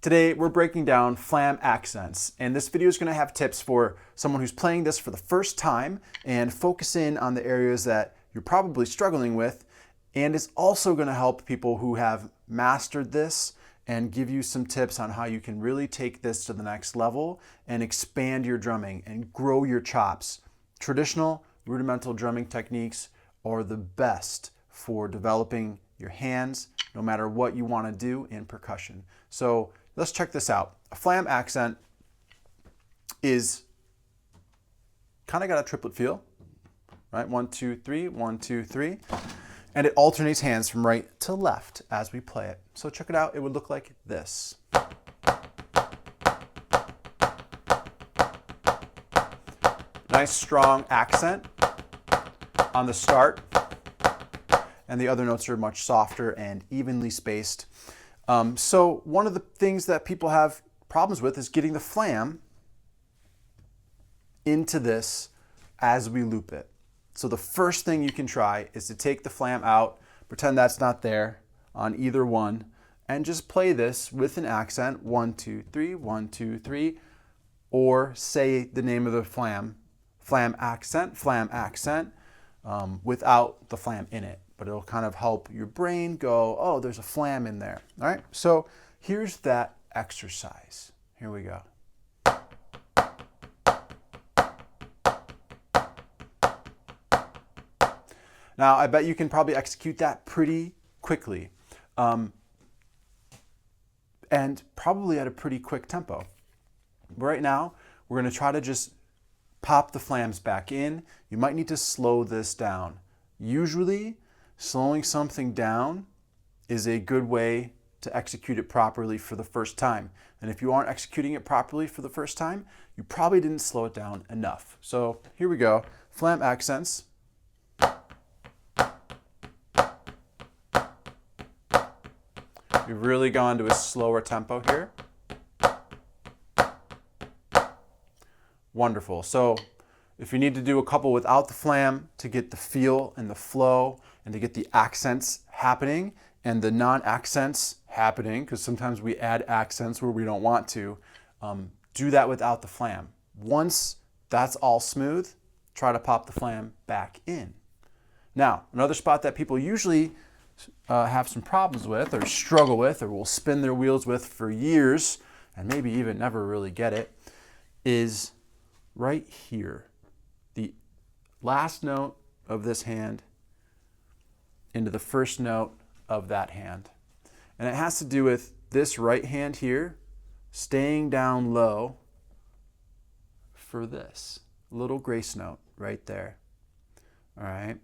Today we're breaking down Flam Accents, and this video is going to have tips for someone who's playing this for the first time and focus in on the areas that you're probably struggling with, and it's also going to help people who have mastered this and give you some tips on how you can really take this to the next level and expand your drumming and grow your chops. Traditional rudimental drumming techniques are the best for developing your hands no matter what you want to do in percussion. So let's check this out. A flam accent is kind of got a triplet feel, right? 1, 2, 3, 1, 2, 3. And it alternates hands from right to left as we play it. So check it out. It would look like this. Nice strong accent on the start. And the other notes are much softer and evenly spaced. So one of the things that people have problems with is getting the flam into this as we loop it. So the first thing you can try is to take the flam out, pretend that's not there on either one, and just play this with an accent, 1, 2, 3, 1, 2, 3, or say the name of the flam, flam accent, without the flam in it. But it'll kind of help your brain go, oh, there's a flam in there. All right, so here's that exercise. Here we go. Now, I bet you can probably execute that pretty quickly and probably at a pretty quick tempo. Right now, we're going to try to just pop the flams back in. You might need to slow this down. Usually, slowing something down is a good way to execute it properly for the first time. And if you aren't executing it properly for the first time, you probably didn't slow it down enough. So here we go. Flam accents. We've really gone to a slower tempo here. Wonderful. So if you need to do a couple without the flam to get the feel and the flow and to get the accents happening and the non-accents happening, because sometimes we add accents where we don't want to, do that without the flam. Once that's all smooth, try to pop the flam back in. Now, another spot that people usually have some problems with or struggle with or will spin their wheels with for years and maybe even never really get it is right here. The last note of this hand into the first note of that hand. And it has to do with this right hand here staying down low for this little grace note right there. All right.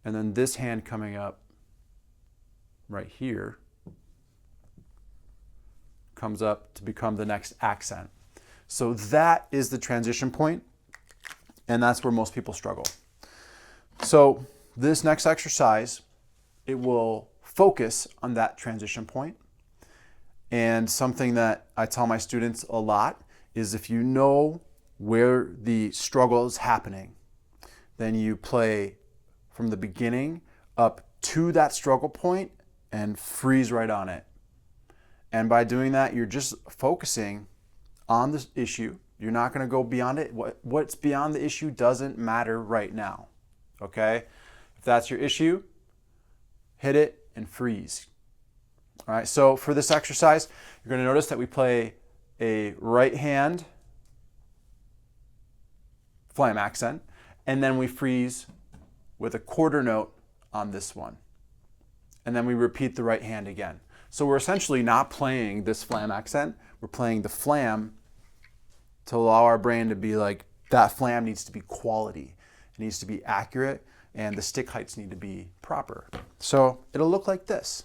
And then this hand coming up right here comes up to become the next accent. So that is the transition point, and that's where most people struggle. So this next exercise, it will focus on that transition point. And something that I tell my students a lot is if you know where the struggle is happening, then you play from the beginning up to that struggle point and freeze right on it. And by doing that, you're just focusing on this issue. You're not going to go beyond it. What's beyond the issue doesn't matter right now. Okay? If that's your issue, hit it and freeze. All right, so for this exercise, you're going to notice that we play a right hand flam accent, and then we freeze with a quarter note on this one. And then we repeat the right hand again. So we're essentially not playing this flam accent. We're playing the flam to allow our brain to be like, that flam needs to be quality. It needs to be accurate, and the stick heights need to be proper. So it'll look like this.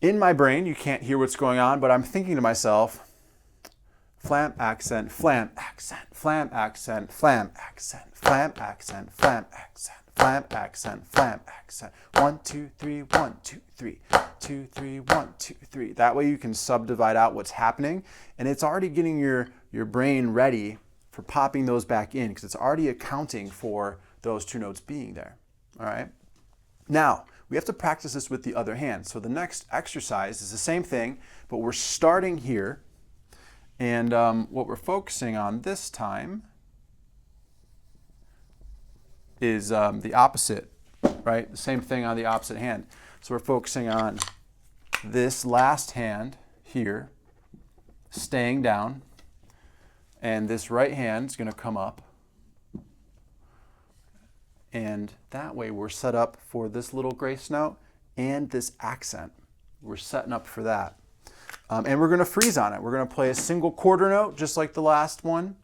In my brain, you can't hear what's going on, but I'm thinking to myself, flam accent, flam accent, flam accent, flam accent, flam accent, flam accent, flam accent, flam accent. 1, 2, 3, 1, 2, 3, 2, 3, 1, 2, 3. That way you can subdivide out what's happening, and it's already getting your brain ready for popping those back in because it's already accounting for those two notes being there. All right. Now, we have to practice this with the other hand. So the next exercise is the same thing, but we're starting here. And what we're focusing on this time is the opposite, right? The same thing on the opposite hand. So we're focusing on this last hand here, staying down, and this right hand is going to come up. And that way we're set up for this little grace note and this accent. We're setting up for that. And we're going to freeze on it. We're going to play a single quarter note just like the last one.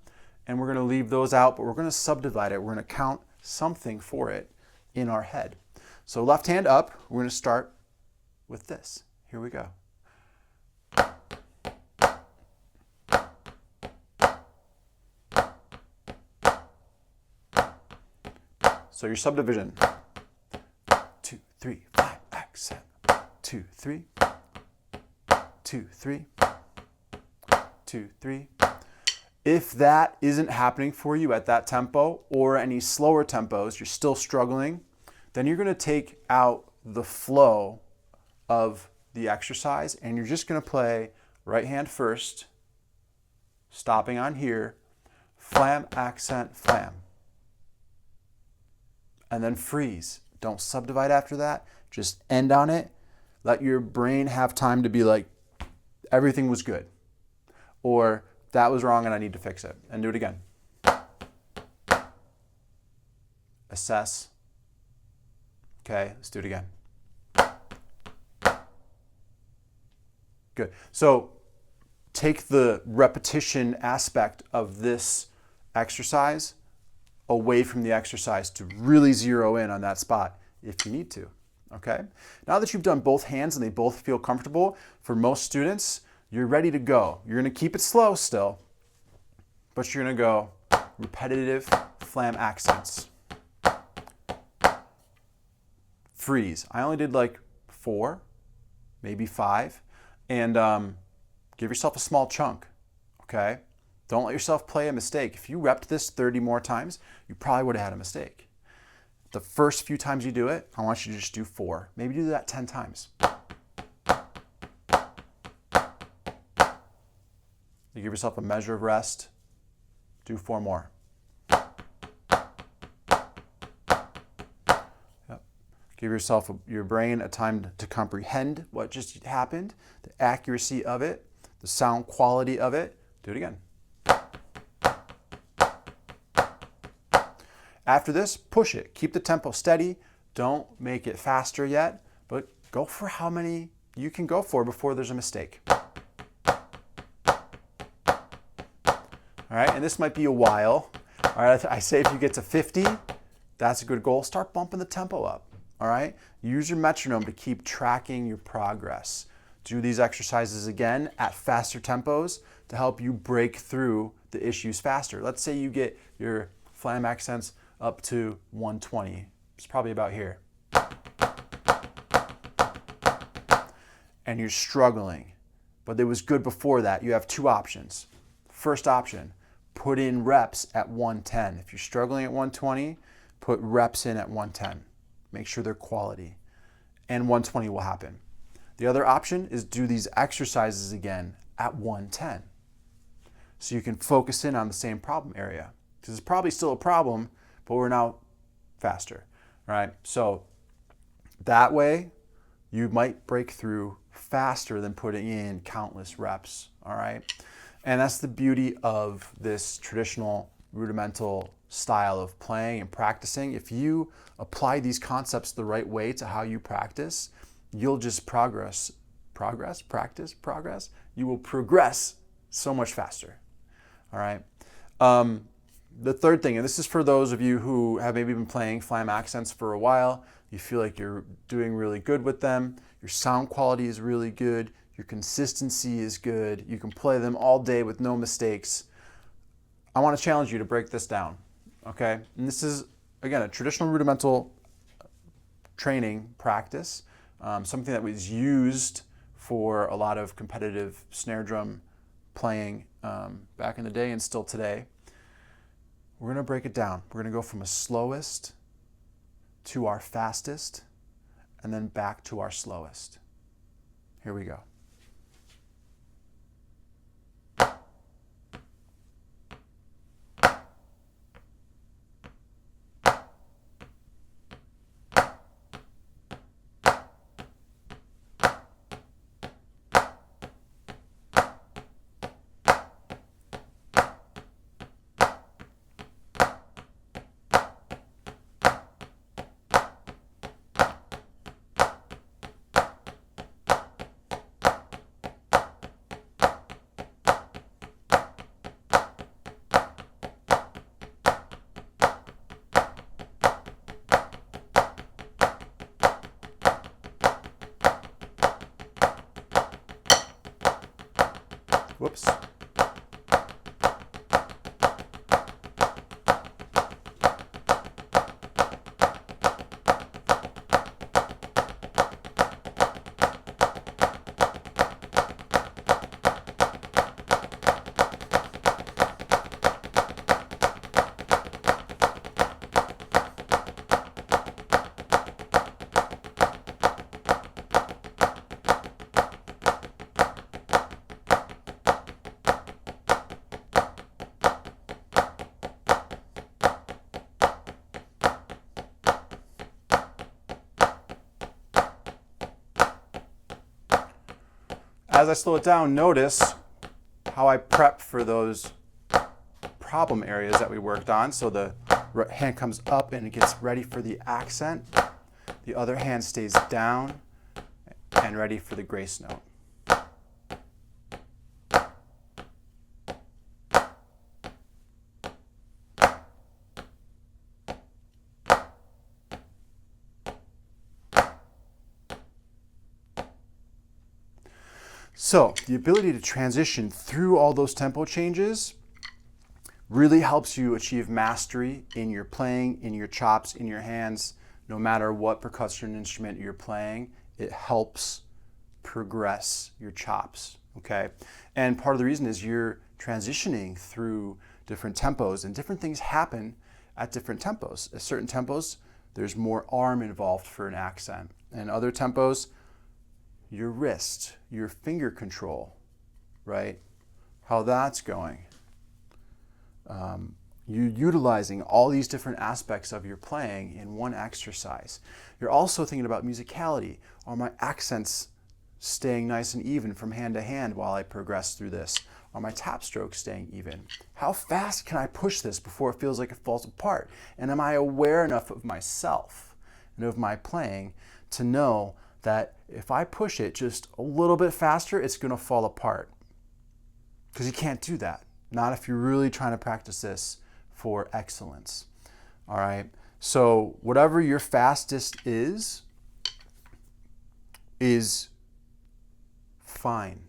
And we're going to leave those out, but we're going to subdivide it. We're going to count something for it in our head. So left hand up, we're going to start with this. Here we go. So your subdivision, 2, 3, 5, accent, 2, 3, 2, 3, 2, 3. If that isn't happening for you at that tempo or any slower tempos, you're still struggling, then you're going to take out the flow of the exercise and you're just going to play right hand first, stopping on here, flam, accent, flam. And then freeze. Don't subdivide after that. Just end on it. Let your brain have time to be like, everything was good. Or that was wrong and I need to fix it. And do it again. Assess. Okay, let's do it again. Good. So take the repetition aspect of this exercise away from the exercise to really zero in on that spot if you need to, okay? Now that you've done both hands and they both feel comfortable, for most students, you're ready to go. You're gonna keep it slow still, but you're gonna go repetitive flam accents. Freeze. I only did like 4, maybe 5, and give yourself a small chunk, okay? Don't let yourself play a mistake. If you repped this 30 more times, you probably would have had a mistake. The first few times you do it, I want you to just do 4. Maybe do that 10 times. You give yourself a measure of rest. Do 4 more. Yep. Give yourself, your brain, a time to comprehend what just happened, the accuracy of it, the sound quality of it. Do it again. After this, push it. Keep the tempo steady. Don't make it faster yet, but go for how many you can go for before there's a mistake. All right, and this might be a while. All right, I say if you get to 50, that's a good goal. Start bumping the tempo up. All right, use your metronome to keep tracking your progress. Do these exercises again at faster tempos to help you break through the issues faster. Let's say you get your flam accents up to 120. It's probably about here. And you're struggling, but it was good before that. You have 2 options. First option, put in reps at 110. If you're struggling at 120, put reps in at 110. Make sure they're quality, and 120 will happen. The other option is do these exercises again at 110. So you can focus in on the same problem area. Because it's probably still a problem, but we're now faster, right? So that way, you might break through faster than putting in countless reps, all right? And that's the beauty of this traditional rudimental style of playing and practicing. If you apply these concepts the right way to how you practice, you'll just progress. You will progress so much faster, all right? The third thing, and this is for those of you who have maybe been playing flam accents for a while, you feel like you're doing really good with them, your sound quality is really good, your consistency is good, you can play them all day with no mistakes. I want to challenge you to break this down, okay? And this is, again, a traditional rudimental training practice, something that was used for a lot of competitive snare drum playing back in the day and still today. we're gonna break it down. We're gonna go from a slowest to our fastest, and then back to our slowest. Here we go. Whoops. As I slow it down, notice how I prep for those problem areas that we worked on. So the right hand comes up and it gets ready for the accent. The other hand stays down and ready for the grace note. So the ability to transition through all those tempo changes really helps you achieve mastery in your playing, in your chops, in your hands. No matter what percussion instrument you're playing, it helps progress your chops, okay? And part of the reason is you're transitioning through different tempos, and different things happen at different tempos. At certain tempos, there's more arm involved for an accent. And other tempos, your wrist, your finger control, right? How that's going. You're utilizing all these different aspects of your playing in one exercise. You're also thinking about musicality. Are my accents staying nice and even from hand to hand while I progress through this? Are my tap strokes staying even? How fast can I push this before it feels like it falls apart? And am I aware enough of myself and of my playing to know that if I push it just a little bit faster, it's going to fall apart? Because you can't do that. Not if you're really trying to practice this for excellence. All right. So whatever your fastest is fine.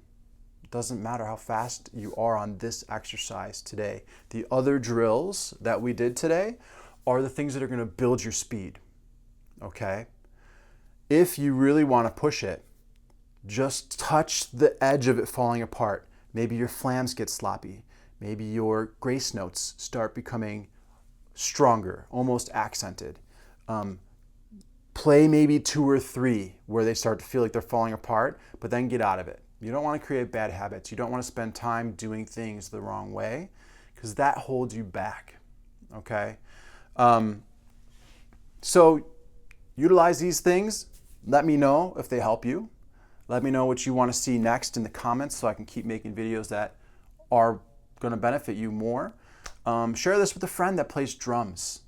It doesn't matter how fast you are on this exercise today. The other drills that we did today are the things that are going to build your speed. Okay. If you really want to push it, just touch the edge of it falling apart. Maybe your flams get sloppy. Maybe your grace notes start becoming stronger, almost accented. Play maybe 2 or 3 where they start to feel like they're falling apart, but then get out of it. You don't want to create bad habits. You don't want to spend time doing things the wrong way, because that holds you back, okay? So utilize these things. Let me know if they help you. Let me know what you want to see next in the comments so I can keep making videos that are going to benefit you more. Share this with a friend that plays drums.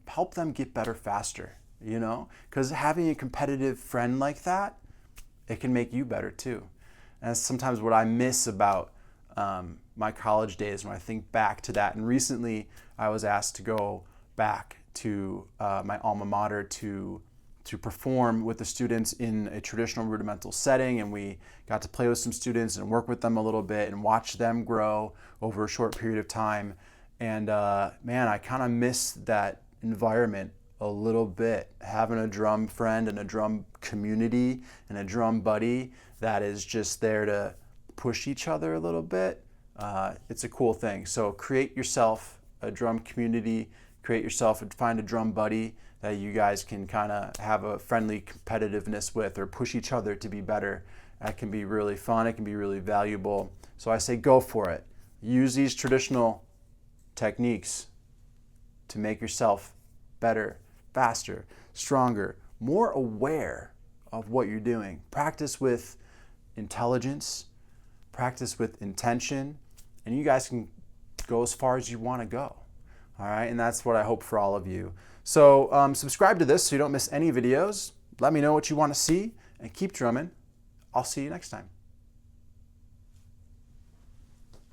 Help them get better faster, you know? Because having a competitive friend like that, it can make you better too. And that's sometimes what I miss about my college days when I think back to that. And recently I was asked to go back to my alma mater to perform with the students in a traditional rudimental setting, and we got to play with some students and work with them a little bit and watch them grow over a short period of time. And man, I kind of miss that environment a little bit, having a drum friend and a drum community and a drum buddy that is just there to push each other a little bit. It's a cool thing. So create yourself a drum community, find a drum buddy that you guys can kind of have a friendly competitiveness with, or push each other to be better. That can be really fun. It can be really valuable. So I say go for it. Use these traditional techniques to make yourself better, faster, stronger, more aware of what you're doing. Practice with intelligence, practice with intention, and you guys can go as far as you want to go. All right, and that's what I hope for all of you. So subscribe to this so you don't miss any videos. Let me know what you want to see, and keep drumming. I'll see you next time.